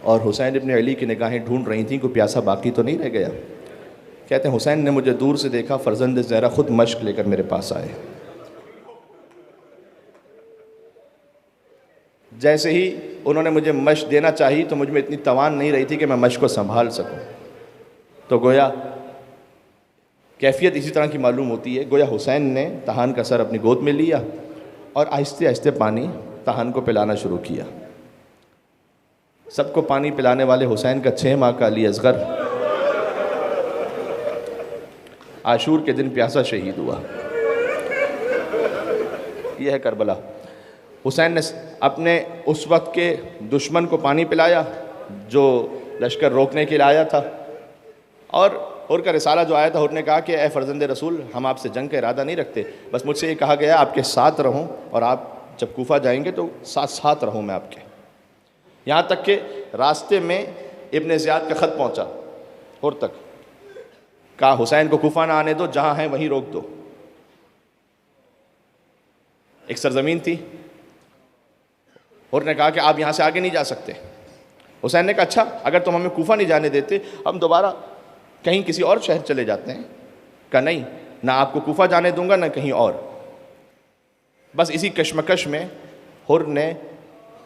اور حسین ابن علی کی نگاہیں ڈھونڈ رہی تھیں کوئی پیاسا باقی تو نہیں رہ گیا۔ کہتے ہیں حسین نے مجھے دور سے دیکھا، فرزند زہرا خود مشق لے کر میرے پاس آئے۔ جیسے ہی انہوں نے مجھے مشق دینا چاہی تو مجھ میں اتنی توان نہیں رہی تھی کہ میں مشق کو سنبھال سکوں، تو گویا کیفیت اسی طرح کی معلوم ہوتی ہے۔ گویا حسین نے تہان کا سر اپنی گود میں لیا اور آہستہ آہستہ پانی تہان کو پلانا شروع کیا۔ سب کو پانی پلانے والے حسین کا 6 ماہ کا علی اصغر عاشور کے دن پیاسا شہید ہوا۔ یہ ہے کربلا۔ حسین نے اپنے اس وقت کے دشمن کو پانی پلایا جو لشکر روکنے کے لیے آیا تھا، اور حر کا رسالہ جو آیا تھا، حر نے کہا کہ اے فرزند رسول، ہم آپ سے جنگ کا ارادہ نہیں رکھتے، بس مجھ سے یہ کہا گیا آپ کے ساتھ رہوں، اور آپ جب کوفہ جائیں گے تو ساتھ رہوں میں آپ کے۔ یہاں تک کہ راستے میں ابن زیاد کا خط پہنچا حر تک، کہا حسین کو کوفہ نہ آنے دو، جہاں ہیں وہیں روک دو۔ ایک سرزمین تھی، حر نے کہا کہ آپ یہاں سے آگے نہیں جا سکتے۔ حسین نے کہا اچھا، اگر تم ہمیں کوفہ نہیں جانے دیتے، ہم دوبارہ کہیں کسی اور شہر چلے جاتے ہیں۔ کہا نہیں، نہ آپ کو کوفہ جانے دوں گا نہ کہیں اور۔ بس اسی کشمکش میں حر نے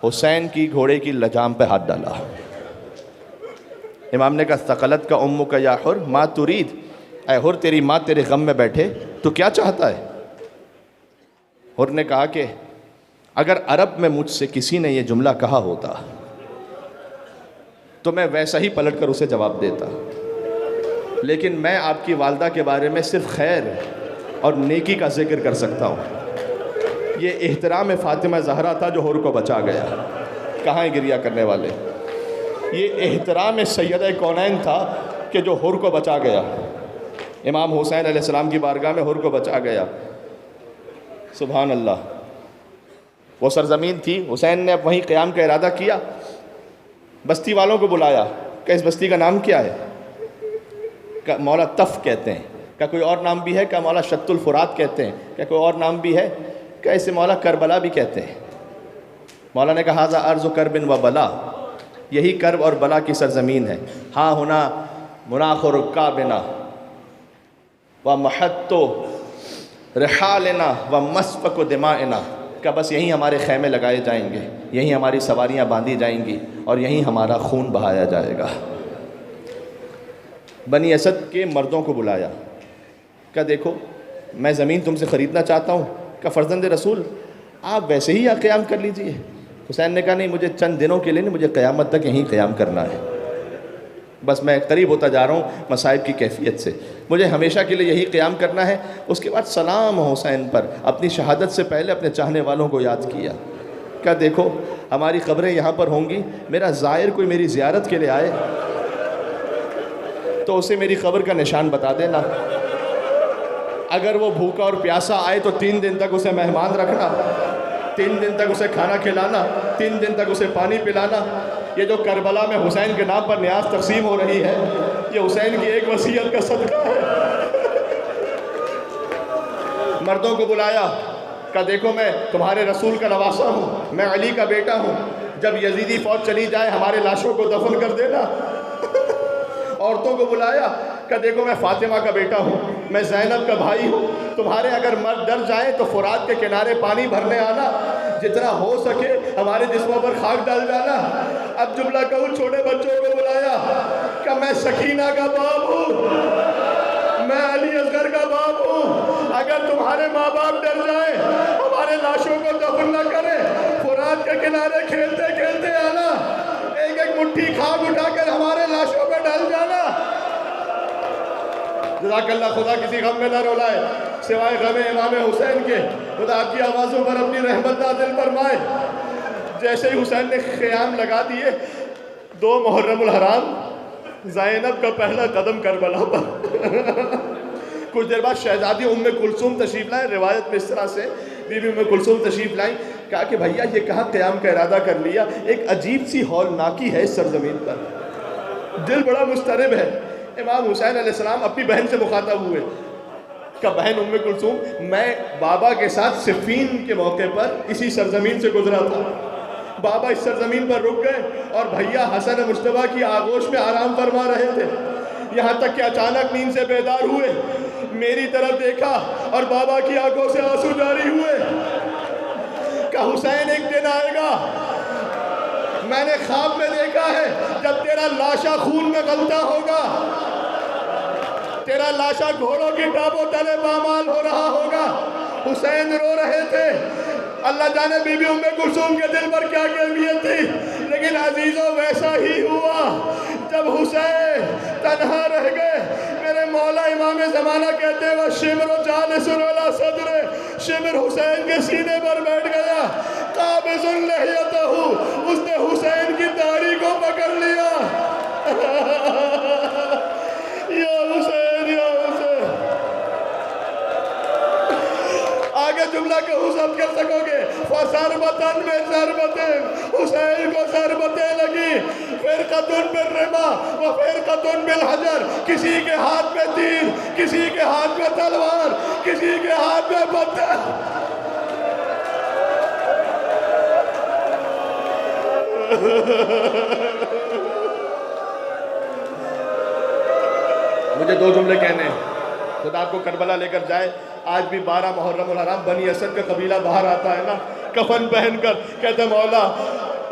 حسین کی گھوڑے کی لجام پہ ہاتھ ڈالا۔ امام نے کہا ثقلت کا امک یا حر ما ترید، اے حر تیری ماں تیرے غم میں بیٹھے تو کیا چاہتا ہے؟ حر نے کہا کہ اگر عرب میں مجھ سے کسی نے یہ جملہ کہا ہوتا تو میں ویسا ہی پلٹ کر اسے جواب دیتا، لیکن میں آپ کی والدہ کے بارے میں صرف خیر اور نیکی کا ذکر کر سکتا ہوں۔ یہ احترام فاطمہ زہرا تھا جو حر کو بچا گیا۔ کہاں ہیں گریہ کرنے والے؟ یہ احترام سیدہ کونین تھا کہ جو حر کو بچا گیا۔ امام حسین علیہ السلام کی بارگاہ میں حر کو بچا گیا۔ سبحان اللہ۔ وہ سرزمین تھی، حسین نے اب وہیں قیام کا ارادہ کیا۔ بستی والوں کو بلایا کہ اس بستی کا نام کیا ہے؟ کہ مولا تف کہتے ہیں۔ کیا کوئی اور نام بھی ہے؟ کہ مولا شط الفرات کہتے ہیں۔ کیا کوئی اور نام بھی ہے؟ کہ اسے مولا کربلا بھی کہتے ہیں۔ مولا نے کہا ھذا ارض کرب و بلا، یہی کرب اور بلا کی سرزمین ہے۔ ہاں ہونا مناخ رکابنا و محط رحالنا و مسفک دمائنا، کہ بس یہیں ہمارے خیمے لگائے جائیں گے، یہیں ہماری سواریاں باندھی جائیں گی، اور یہیں ہمارا خون بہایا جائے گا۔ بنی اسد کے مردوں کو بلایا کہ دیکھو میں زمین تم سے خریدنا چاہتا ہوں۔ کہ فرزند رسول آپ ویسے ہی قیام کر لیجئے۔ حسین نے کہا نہیں، مجھے چند دنوں کے لیے نہیں، مجھے قیامت تک یہیں قیام کرنا ہے۔ بس میں قریب ہوتا جا رہا ہوں مصائب کی کیفیت سے، مجھے ہمیشہ کے لیے یہی قیام کرنا ہے۔ اس کے بعد سلام حسین پر، اپنی شہادت سے پہلے اپنے چاہنے والوں کو یاد کیا کہ دیکھو ہماری قبریں یہاں پر ہوں گی، میرا زائر کوئی میری زیارت کے لیے آئے تو اسے میری قبر کا نشان بتا دینا۔ اگر وہ بھوکا اور پیاسا آئے تو 3 دن تک اسے مہمان رکھنا، 3 دن تک اسے کھانا کھلانا، 3 دن تک اسے پانی پلانا۔ یہ جو کربلا میں حسین کے نام پر نیاز تقسیم ہو رہی ہے، یہ حسین کی ایک وصیت کا صدقہ ہے۔ مردوں کو بلایا کہ دیکھو میں تمہارے رسول کا نواسہ ہوں، میں علی کا بیٹا ہوں، جب یزیدی فوج چلی جائے ہمارے لاشوں کو دفن کر دینا۔ عورتوں کو بلایا کہ دیکھو میں فاطمہ کا بیٹا ہوں، میں زینب کا بھائی ہوں، تمہارے اگر مرد ڈر جائیں تو فرات کے کنارے پانی بھرنے آنا، جتنا ہو سکے ہمارے جسموں پر خاک ڈال جانا۔ اب جملہ کہوں، چھوٹے بچوں کو بلایا کہ میں سکینہ کا باپ ہوں، میں علی اصغر کا باپ ہوں، اگر تمہارے ماں باپ ڈر جائیں ہمارے لاشوں کو دفن نہ کریں، فرات کے کنارے کھیلتے کھیلتے آنا، ایک ایک مٹھی خاک اٹھا کر ہمارے لاشوں پہ ڈال جانا۔ جزاک اللہ، خدا کسی غم میں نہ رولائے سوائے غم امام حسین کے، خدا آپ کی آوازوں پر اپنی رحمت نازل فرمائے۔ جیسے ہی حسین نے خیام لگا دیے، 2 محرم الحرام، زینب کا پہلا قدم کربلا پر۔ کچھ دیر بعد شہزادی ام کلثوم تشریف لائیں، روایت میں اس طرح سے بی بی ام کلثوم تشریف لائیں، کہا کہ بھیا یہ کہاں قیام کا ارادہ کر لیا، ایک عجیب سی ہولناکی ہے اس سرزمین پر، دل بڑا مضطرب ہے۔ امام حسین علیہ السلام اپنی بہن سے مخاطب ہوئے کہ بہن ام کلثوم، میں بابا کے ساتھ صفین کے موقع پر اسی سرزمین سے گزرا تھا، بابا اس سرزمین پر رک گئے اور بھیا حسن مجتبیٰ کی آغوش میں آرام فرما رہے تھے، یہاں تک کہ اچانک نیند سے بیدار ہوئے، میری طرف دیکھا اور بابا کی آنکھوں سے آنسو جاری ہوئے کہ حسین ایک دن آئے گا، میں نے خواب میں دیکھا ہے جب تیرا لاشا خون میں غلطہ ہوگا، تیرا لاشا گھوڑوں کی ٹاپوں تلے پامال ہو رہا ہوگا۔ حسین رو رہے تھے، اللہ جانے بی بی ام کلثوم کے دل پر کیا کیفیت تھی، لیکن عزیزوں ویسا ہی ہوا جب حسین تنہا رہ گئے۔ میرے مولا امام زمانہ کہتے ہیں وَالشِّمْرُ جَالِسٌ عَلَى صَدْرِهِ، شمر حسین کے سینے پر بیٹھ گیا، قابض لحیتہ، اس نے حسین کی داڑھی کو پکڑ لیا، یا حسین یا حسین، آگے جملہ کہوں سب کر سکو گے، فَضَرْبَةً بِضَرْبَةٍ، حسین کو ضربتیں لگی، فِرْقَةٌ بِالرِّمَاحِ وَفِرْقَةٌ بِالْحَجَرِ، کسی کے ہاتھ میں تیر، کسی کے ہاتھ میں تلوار، کسی کے ہاتھ میں پتھر۔ مجھے دو جملے کہنے ہیں، خدا آپ کو کربلا لے کر جائے۔ آج بھی 12 محرم الحرام بنی اسد کا قبیلہ باہر آتا ہے نا، کفن پہن کر، کہتے مولا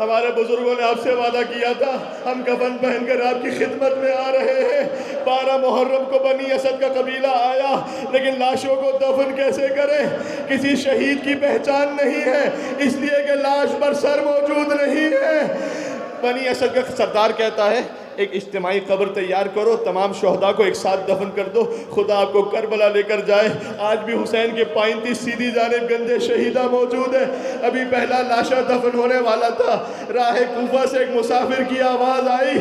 ہمارے بزرگوں نے آپ سے وعدہ کیا تھا، ہم کفن پہن کر آپ کی خدمت میں آ رہے ہیں۔ 12 محرم کو بنی اسد کا قبیلہ آیا، لیکن لاشوں کو دفن کیسے کریں؟ کسی شہید کی پہچان نہیں ہے، اس لیے کہ لاش پر سر موجود نہیں ہے۔ بنی اسد کا سردار کہتا ہے ایک اجتماعی قبر تیار کرو، تمام شہداء کو ایک ساتھ دفن کر دو، خدا آپ کو کربلا لے کر جائے۔ آج بھی حسین کے 35 سیدھی جانب گندے شہیدہ موجود ہیں۔ ابھی پہلا لاشا دفن ہونے والا تھا، راہ کوفہ سے ایک مسافر کی آواز آئی،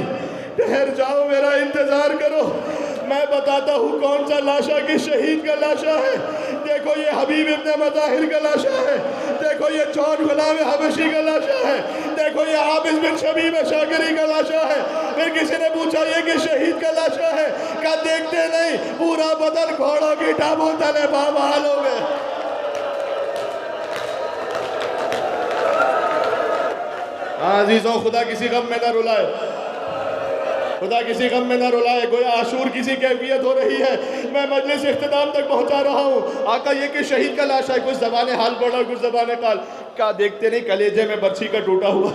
ٹھہر جاؤ میرا انتظار کرو، میں بتاتا ہوں کون سا لاشا کس شہید کا لاشا ہے۔ دیکھو یہ حبیب ابن مظاہر کا لاشا ہے، دیکھو یہ چون غلام حبشی کا لاشا ہے، دیکھو یہ عابد بن شبیب شاکری کا لاشا ہے۔ پھر کسی نے پوچھا یہ کس شہید کا لاشا ہے؟ کہا دیکھتے نہیں پورا بدن گھوڑوں کی ٹانگوں تلے پامال ہو گئے۔ عزیزوں خدا کسی غم میں نہ رلائے، خدا کسی غم میں نہ رلائے، گویا عاشور کسی کیفیت ہو رہی ہے۔ میں مجلس اختتام تک پہنچا رہا ہوں۔ آقا یہ کہ شہید کا لاشا ہے، کچھ زبان حال پڑھا کچھ زبان قال، کہا دیکھتے نہیں کلیجے میں برچھی کا ٹوٹا ہوا،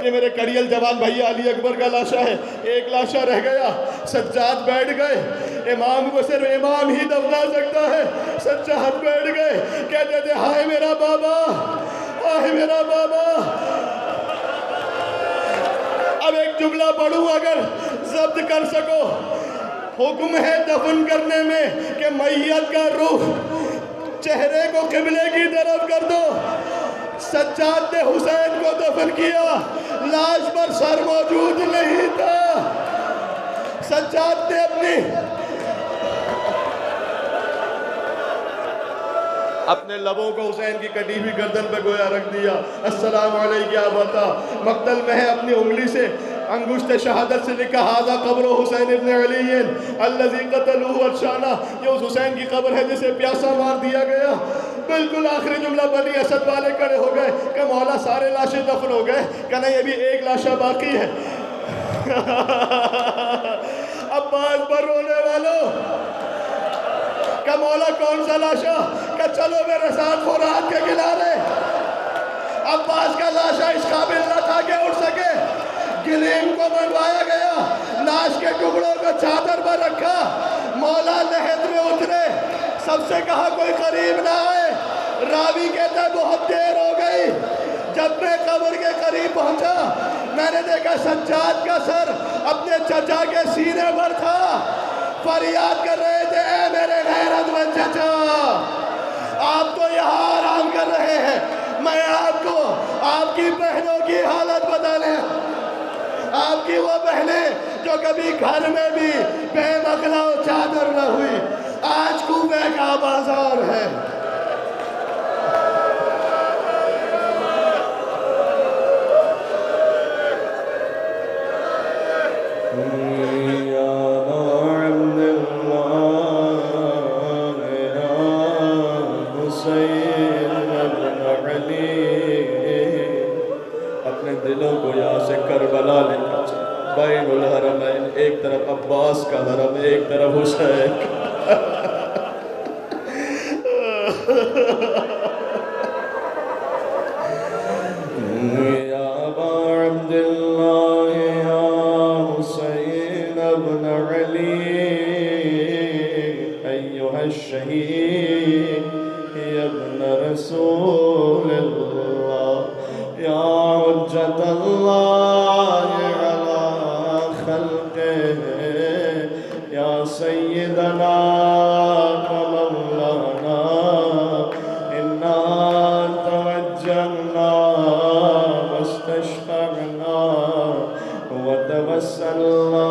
یہ میرے کڑیل جوان بھائی علی اکبر کا لاشا ہے۔ ایک لاشا رہ گیا، سجاد بیٹھ گئے، امام کو صرف امام ہی دفنا سکتا ہے، سجاد بیٹھ گئے، کہتے تھے ہائے میرا بابا، ہائے میرا بابا۔ اب ایک جملہ پڑھوں اگر ضبط کر سکو، حکم ہے دفن کرنے میں کہ میت کا رخ چہرے کو قبلے کی طرف کر دو۔ سجاد نے حسین کو دفن کیا، لاش پر سر موجود نہیں تھا، سجاد نے اپنے لبوں کو حسین کی کٹی ہوئی گردن پہ گویا رکھ دیا، السلام علیکم یا بتا۔ مقتل میں ہے اپنی انگلی سے انگشت شہادت سے لکھا ھذا قبر حسین ابن علی الذی قتلوہ ارشانہ، یہ اس حسین کی قبر ہے جسے پیاسا مار دیا گیا۔ بالکل آخری جملہ بنی اسد والے کھڑے ہو گئے کہ مولا سارے لاشیں دفن ہو گئے، کہنا یہ بھی ایک لاشا باقی ہے۔ عباس پر رونے والوں کہ مولا کون سا لاشا؟ کہ چلو میرے ساتھ فرات کے کنارے۔ عباس کا لاشا اس قابل نہ تھا کہ اٹھ سکے، گلیم کو منگوایا گیا، لاش کے ٹکڑوں کو چادر پر رکھا، مولا نہد میں اترے، سب سے کہا کوئی قریب نہ آئے۔ راوی کہتا ہے بہت دیر ہو گئی، جب میں قبر کے قریب پہنچا میں نے دیکھا سجاد کا سر اپنے چچا کے سینے پر تھا، فریاد کر رہے تھے اے میرے غیرت مند چچا، آپ تو یہاں آرام کر رہے ہیں، میں آپ کو آپ کی بہنوں کی حالت بتانے، آپ کی وہ بہنیں جو کبھی گھر میں بھی بے مخلا و چادر نہ ہوئی، آج کوفے کا بازار ہے۔ ایک طرف عباس کا حرم، ایک طرف حسین کا۔ یا ابا عبداللہ یا حسین ابن علی ایہا الشہید یا ابن رسول اللہ یا حجت اللہ علی خلقہ یا سیدنا مولانا انا توجہنا واستشفعنا وتوسلنا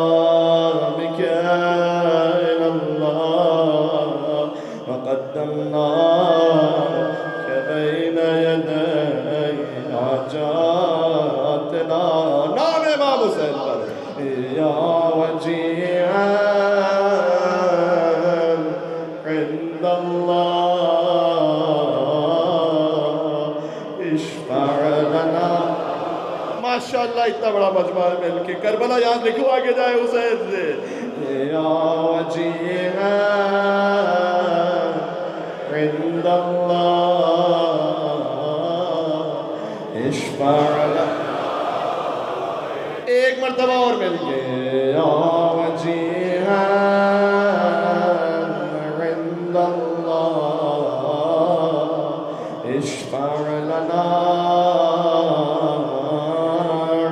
بك إلى الله وقدمناك بين يدي حاجاتنا۔ نام امام حسین پر یا وجیہا عند اللہ اشفع لنا۔ ماشاءاللہ اتنا بڑا مجمع مل کے کربلا یاد لکھو آگے جائے حسین سے۔ یا وجیہا عند اللہ اشفع لنا۔ ایک مرتبہ اور مل کے یا وجیہا عند اللہ اشفع لنا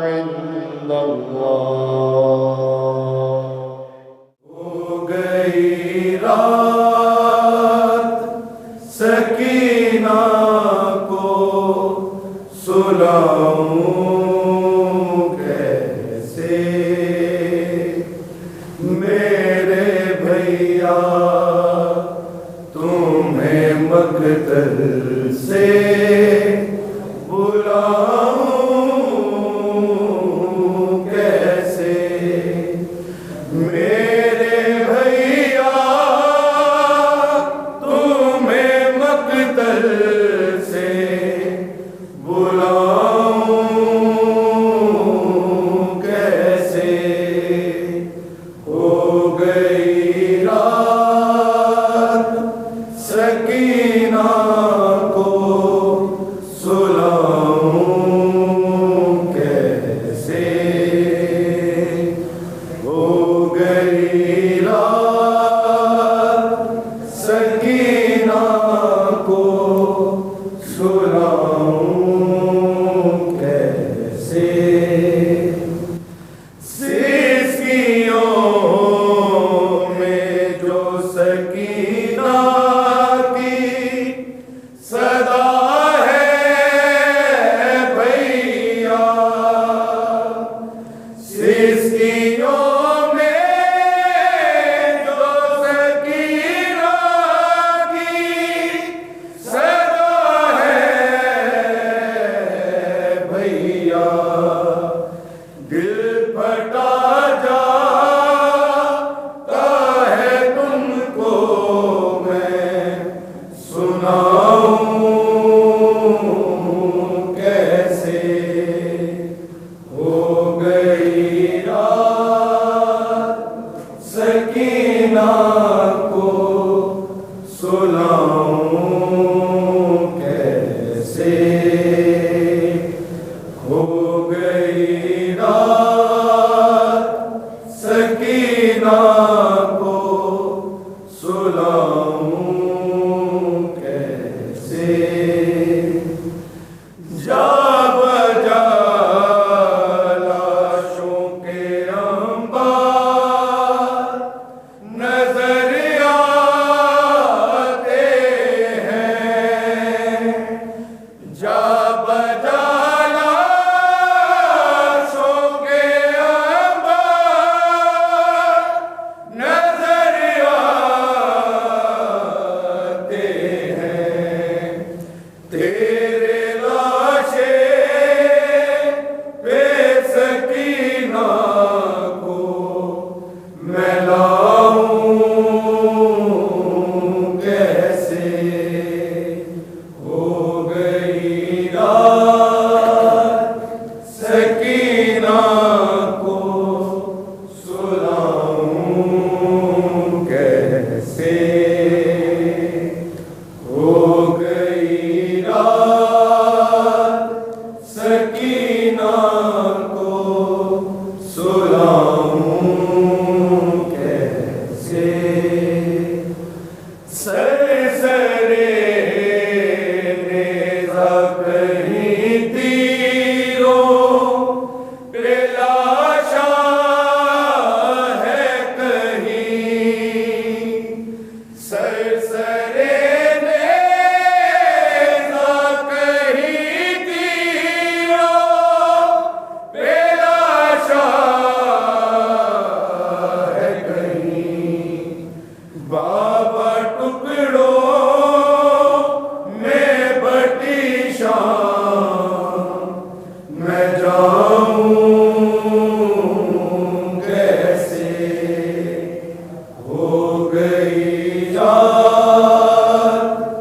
عند اللہ۔ ہو گئی رات سکینہ کو سلاؤں کیسے، میرے بھیا تمہیں مقتل سے